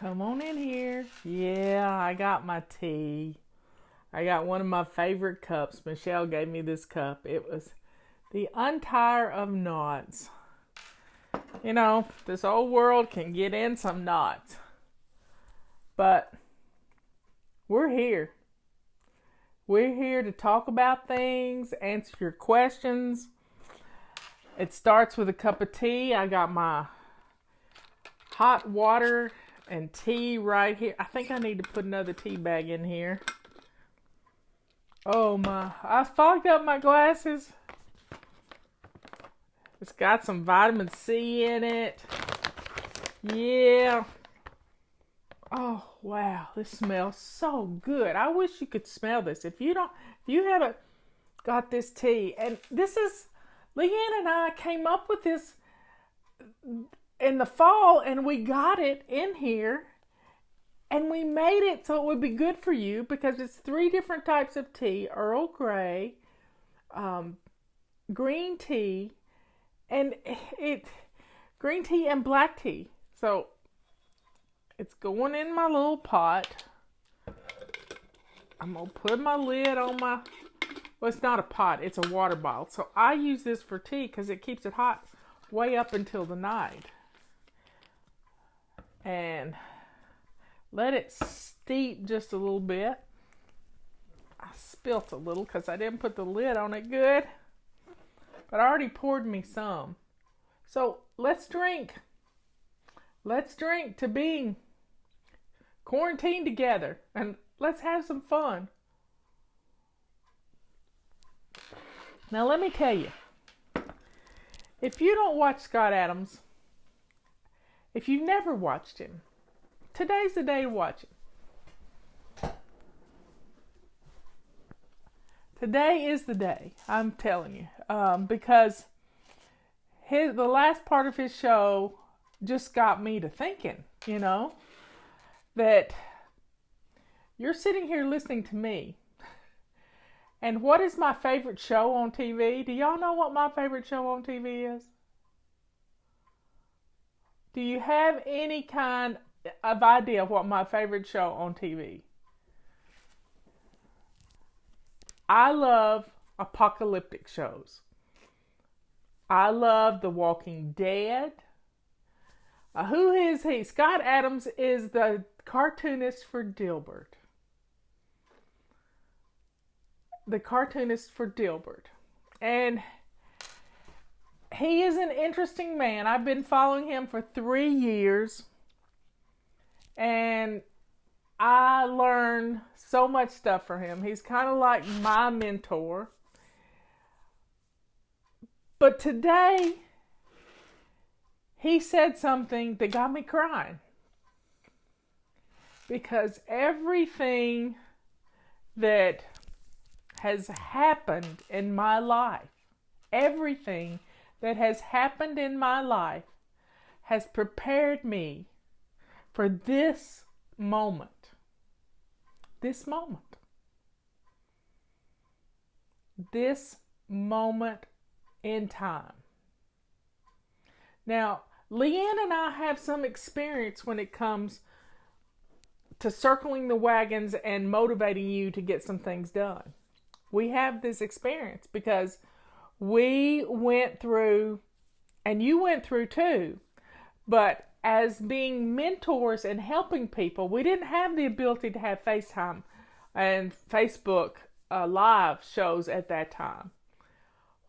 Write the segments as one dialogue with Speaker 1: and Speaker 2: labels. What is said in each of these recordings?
Speaker 1: Come on in here. Yeah, I got my tea. I got one of my favorite cups. Michelle gave me this cup. It was the Untire of Knots. You know, this old world can get in some knots. But we're here. We're here to talk about things, answer your questions. It starts with a cup of tea. I got my hot water and tea right here. I think I need to put another tea bag in here. Oh my, I fogged up my glasses. It's got some vitamin C in it. Yeah. Oh wow, this smells so good. I wish you could smell this. If you haven't got this tea, and this is, Leanne and I came up with this in the fall, and we got it in here, and we made it so it would be good for you because it's 3 different types of tea: Earl Grey, green tea, and green tea and black tea. So it's going in my little pot. I'm gonna put my lid on my. Well, it's not a pot; it's a water bottle. So I use this for tea because it keeps it hot way up until the night. And let it steep just a little bit. I spilt a little because I didn't put the lid on it good. But I already poured me some. So let's drink. Let's drink to being quarantined together. And let's have some fun. Now let me tell you. If you don't watch Scott Adams, if you've never watched him, today's the day to watch him. Today is the day, I'm telling you, because the last part of his show just got me to thinking, that you're sitting here listening to me. And what is my favorite show on TV? Do y'all know what my favorite show on TV is? Do you have any kind of idea of what my favorite show on TV? I love apocalyptic shows. I love The Walking Dead. Who is he? Scott Adams is the cartoonist for Dilbert. The cartoonist for Dilbert. And he is an interesting man. I've been following him for 3 years. And I learned so much stuff from him. He's kind of like my mentor. But today, he said something that got me crying. Because everything that has happened in my life, everything that has happened in my life has prepared me for this moment. This moment. This moment in time. Now, Leanne and I have some experience when it comes to circling the wagons and motivating you to get some things done. We have this experience because we went through, and you went through too, but as being mentors and helping people, we didn't have the ability to have FaceTime and Facebook live shows at that time.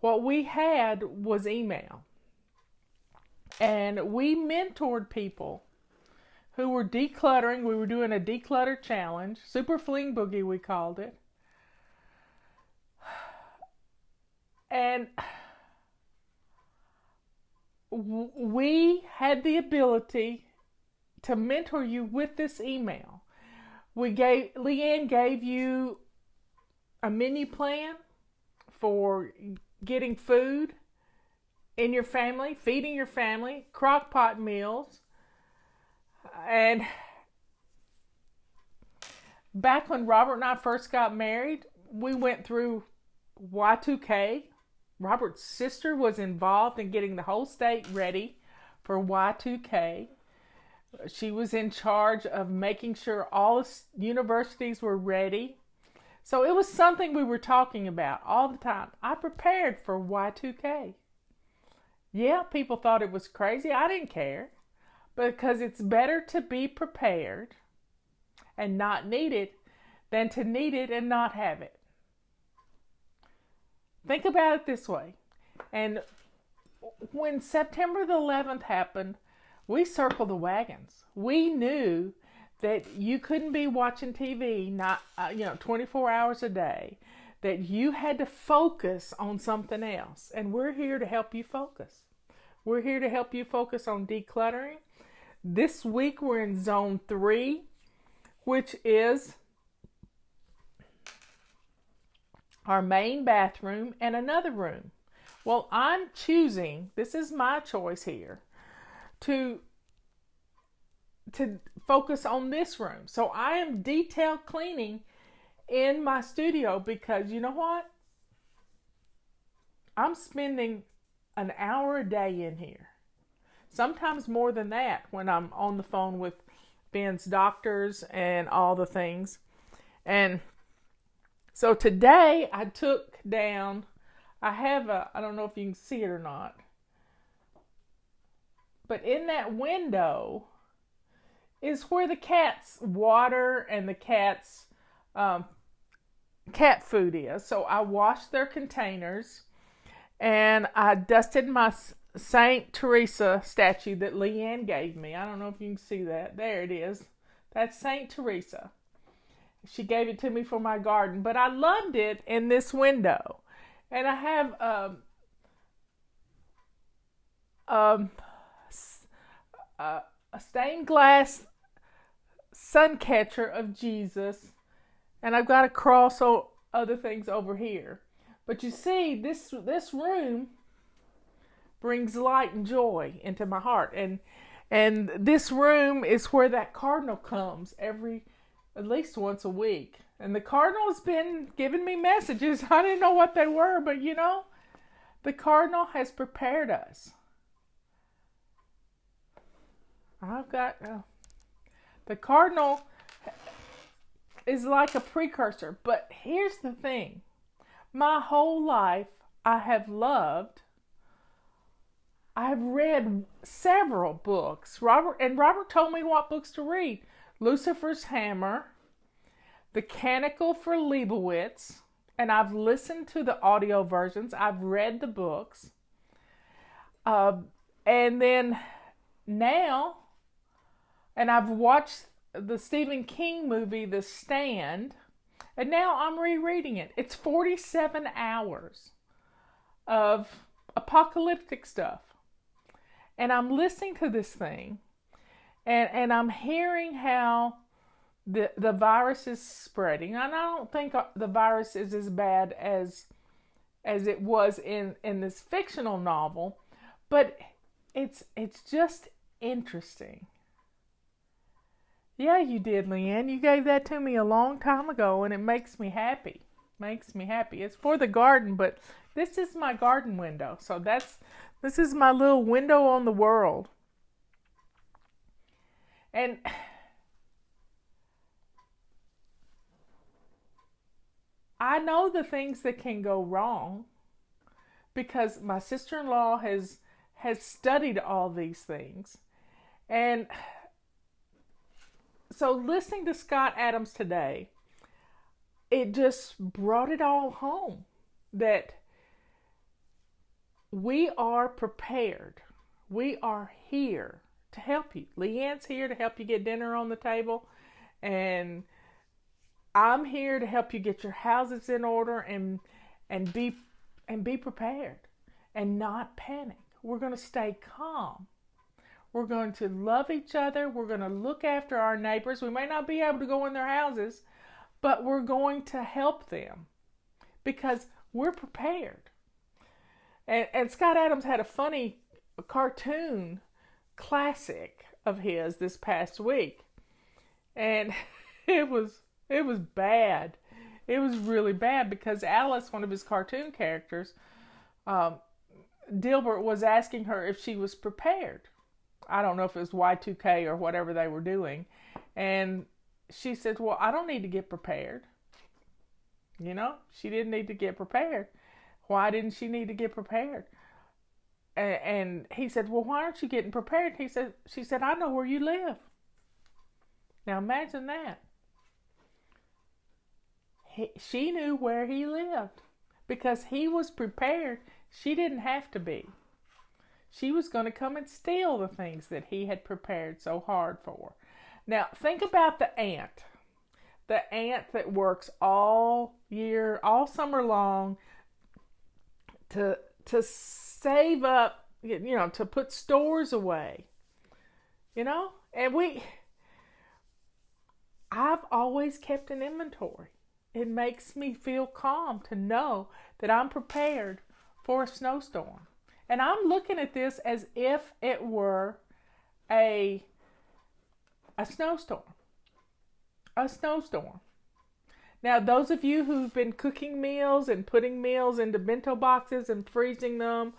Speaker 1: What we had was email. And we mentored people who were decluttering. We were doing a declutter challenge, Super Fling Boogie we called it. And we had the ability to mentor you with this email. Leanne gave you a menu plan for getting food in your family, feeding your family, crock pot meals. And back when Robert and I first got married, we went through Y2K. Robert's sister was involved in getting the whole state ready for Y2K. She was in charge of making sure all the universities were ready. So it was something we were talking about all the time. I prepared for Y2K. Yeah, people thought it was crazy. I didn't care, because it's better to be prepared and not need it than to need it and not have it. Think about it this way. And when September the 11th happened, we circled the wagons. We knew that you couldn't be watching TV 24 hours a day, that you had to focus on something else. And we're here to help you focus. We're here to help you focus on decluttering. This week we're in zone 3, which is our main bathroom and another room. Well, I'm choosing, this is my choice here, to focus on this room. So I am detail cleaning in my studio because you know what? I'm spending an hour a day in here. Sometimes more than that when I'm on the phone with Ben's doctors and all the things. And so today I took down, I don't know if you can see it or not, but in that window is where the cat's water and the cat's cat food is. So I washed their containers and I dusted my Saint Teresa statue that Leanne gave me. I don't know if you can see that. There it is. That's Saint Teresa. She gave it to me for my garden, but I loved it in this window. And I have a stained glass sun catcher of Jesus, and I've got a cross or other things over here. But you see, this room brings light and joy into my heart, and this room is where that cardinal comes at least once a week. And the cardinal has been giving me messages. I didn't know what they were, but the cardinal has prepared us. I've got the cardinal is like a precursor, but here's the thing. My whole life I have read several books. Robert told me what books to read. Lucifer's Hammer, The Canticle for Leibowitz, and I've listened to the audio versions. I've read the books. And then now, and I've watched the Stephen King movie, The Stand, and now I'm rereading it. It's 47 hours of apocalyptic stuff. And I'm listening to this thing, and I'm hearing how the virus is spreading. And I don't think the virus is as bad as it was in this fictional novel, but it's just interesting. Yeah, you did, Leanne. You gave that to me a long time ago, and it makes me happy. It's for the garden, but this is my garden window. So this is my little window on the world. And I know the things that can go wrong because my sister-in-law has studied all these things. And so listening to Scott Adams today, it just brought it all home that we are prepared. We are here to help you. Leanne's here to help you get dinner on the table, and I'm here to help you get your houses in order and be prepared and not panic. We're going to stay calm. We're going to love each other. We're going to look after our neighbors. We may not be able to go in their houses, but we're going to help them because we're prepared. And Scott Adams had a funny cartoon classic of his this past week. And it was bad. It was really bad because Alice, one of his cartoon characters, Dilbert was asking her if she was prepared. I don't know if it was Y2K or whatever they were doing. And she said, well, I don't need to get prepared. She didn't need to get prepared. Why didn't she need to get prepared? And he said, well, why aren't you getting prepared? She said, I know where you live. Now imagine that. She knew where he lived because he was prepared. She didn't have to be. She was going to come and steal the things that he had prepared so hard for. Now, think about the ant. The ant that works all year, all summer long to save up, to put stores away. And I've always kept an inventory. It makes me feel calm to know that I'm prepared for a snowstorm. And I'm looking at this as if it were a snowstorm. A snowstorm. Now, those of you who've been cooking meals and putting meals into bento boxes and freezing them,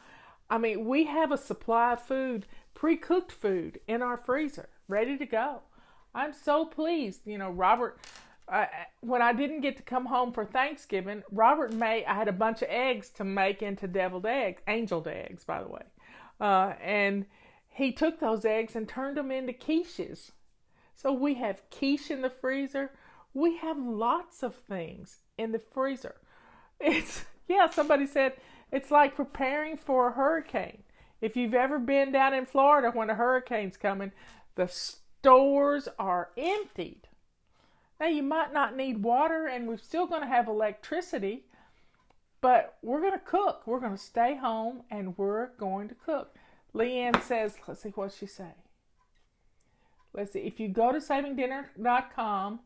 Speaker 1: we have a supply of food, pre-cooked food in our freezer, ready to go. I'm so pleased. Robert, when I didn't get to come home for Thanksgiving, I had a bunch of eggs to make into deviled eggs, angeled eggs, by the way. And he took those eggs and turned them into quiches. So we have quiche in the freezer. We have lots of things in the freezer. Somebody said it's like preparing for a hurricane. If you've ever been down in Florida when a hurricane's coming, the stores are emptied. Now, you might not need water, and we're still going to have electricity, but we're going to cook. We're going to stay home, and we're going to cook. Leanne says, let's see what she say. Let's see. If you go to savingdinner.com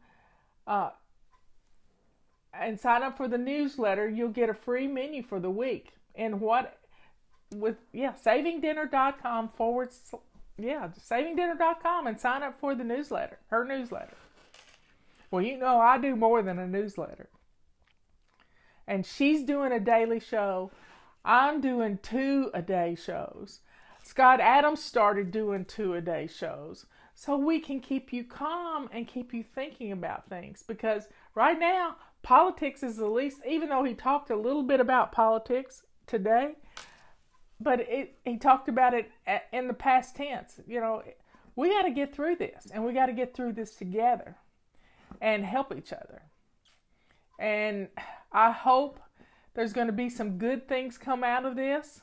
Speaker 1: and sign up for the newsletter, you'll get a free menu for the week. And savingdinner.com savingdinner.com and sign up for the newsletter, her newsletter. Well, I do more than a newsletter. And she's doing a daily show. I'm doing 2-a-day shows. Scott Adams started doing 2-a-day shows. So we can keep you calm and keep you thinking about things. Because right now, politics is the least, even though he talked a little bit about politics today, but he talked about it in the past tense. We got to get through this, and we got to get through this together and help each other. And I hope there's going to be some good things come out of this.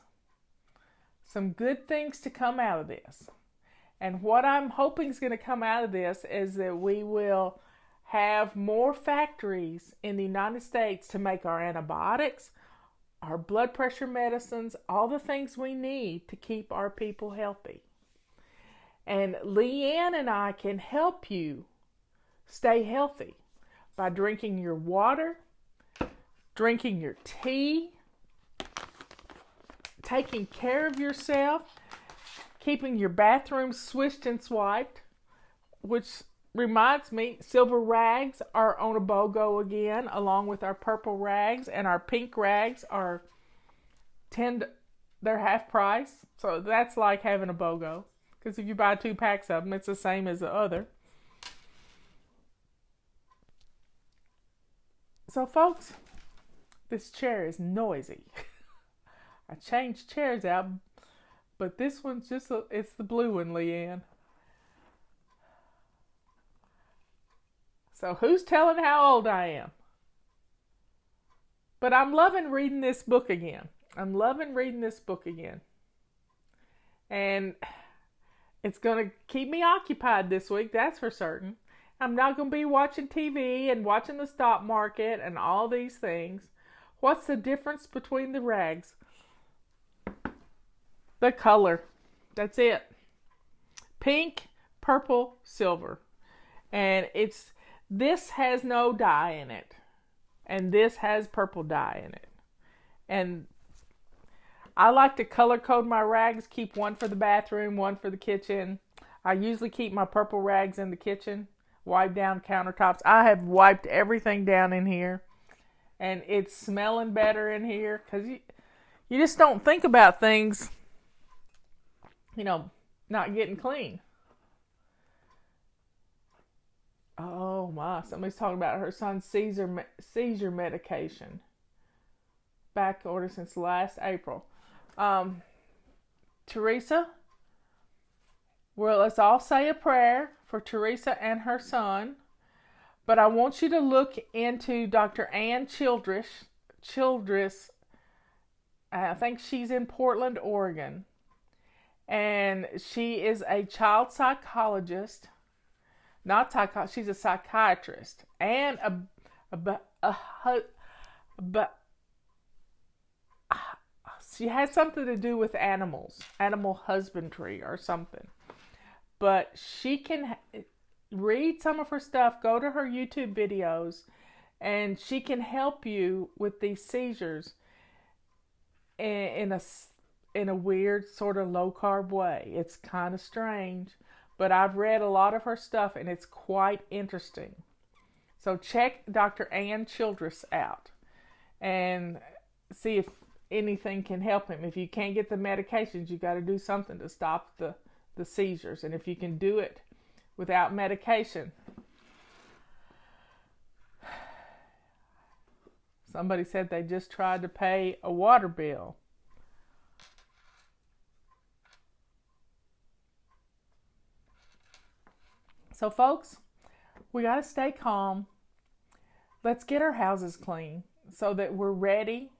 Speaker 1: Some good things to come out of this. And what I'm hoping is going to come out of this is that we will have more factories in the United States to make our antibiotics, our blood pressure medicines, all the things we need to keep our people healthy. And Leanne and I can help you stay healthy by drinking your water, drinking your tea, taking care of yourself, keeping your bathroom swished and swiped, which reminds me, silver rags are on a BOGO again, along with our purple rags, and our pink rags are they're half price. So that's like having a BOGO, because if you buy 2 packs of them, it's the same as the other. So folks, this chair is noisy. I changed chairs out, but this one's it's the blue one, Leanne. So who's telling how old I am? But I'm loving reading this book again. And it's going to keep me occupied this week, that's for certain. I'm not going to be watching TV and watching the stock market and all these things. What's the difference between the rags? The color. That's it. Pink, purple, silver. And this has no dye in it. And this has purple dye in it. And I like to color code my rags. Keep one for the bathroom, one for the kitchen. I usually keep my purple rags in the kitchen. Wipe down countertops. I have wiped everything down in here. And it's smelling better in here. Because you just don't think about things, not getting clean. Oh my, somebody's talking about her son's seizure medication. Back order since last April. Teresa, well, let's all say a prayer for Teresa and her son. But I want you to look into Dr. Ann Childress. I think she's in Portland, Oregon. And she is a child psychologist. Not psychologist, she's a psychiatrist. And she has something to do with animals, animal husbandry or something. But she can read some of her stuff, go to her YouTube videos, and she can help you with these seizures in a weird sort of low carb way. It's kind of strange, but I've read a lot of her stuff and it's quite interesting. So check Dr. Ann Childress out and see if anything can help him. If you can't get the medications, you got to do something to stop the seizures. And if you can do it without medication. Somebody said they just tried to pay a water bill. So folks, we got to stay calm. Let's get our houses clean so that we're ready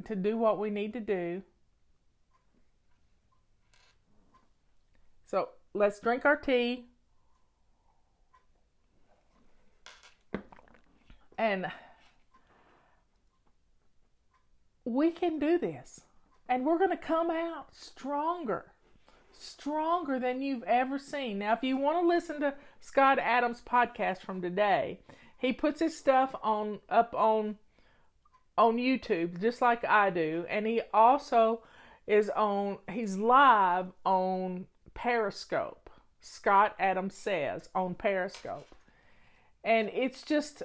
Speaker 1: to do what we need to do. So let's drink our tea. And we can do this. And we're going to come out stronger than you've ever seen. Now, if you want to listen to Scott Adams' podcast from today, he puts his stuff up on YouTube, just like I do. And he also he's live on Periscope. Scott Adams Says on Periscope. And it's just,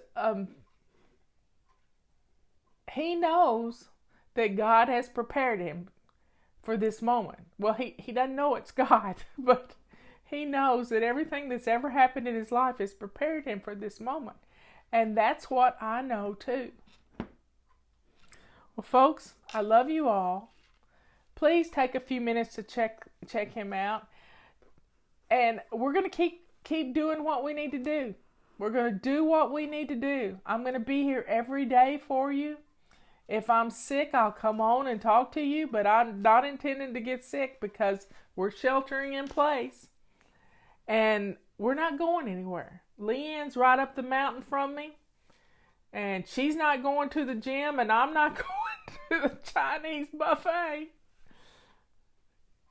Speaker 1: he knows that God has prepared him for this moment. Well, he doesn't know it's God, but he knows that everything that's ever happened in his life has prepared him for this moment. And that's what I know too. Well, folks, I love you all. Please take a few minutes to check him out. And we're going to keep doing what we need to do. We're going to do what we need to do. I'm going to be here every day for you. If I'm sick, I'll come on and talk to you, but I'm not intending to get sick because we're sheltering in place. And we're not going anywhere. Leanne's right up the mountain from me. And she's not going to the gym, and I'm not going to the Chinese buffet.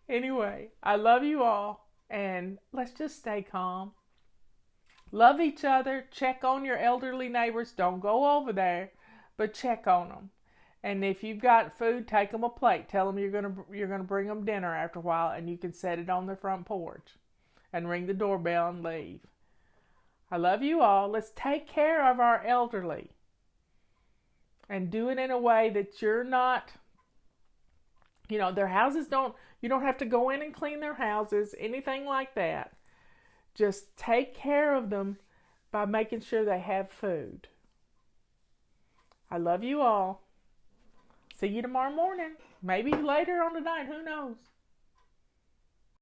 Speaker 1: Anyway, I love you all, and let's just stay calm. Love each other. Check on your elderly neighbors. Don't go over there, but check on them. And if you've got food, take them a plate. Tell them you're gonna bring them dinner after a while, and you can set it on their front porch and ring the doorbell and leave. I love you all. Let's take care of our elderly and do it in a way that you're not, their houses you don't have to go in and clean their houses, anything like that. Just take care of them by making sure they have food. I love you all. See you tomorrow morning. Maybe later on tonight. Who knows?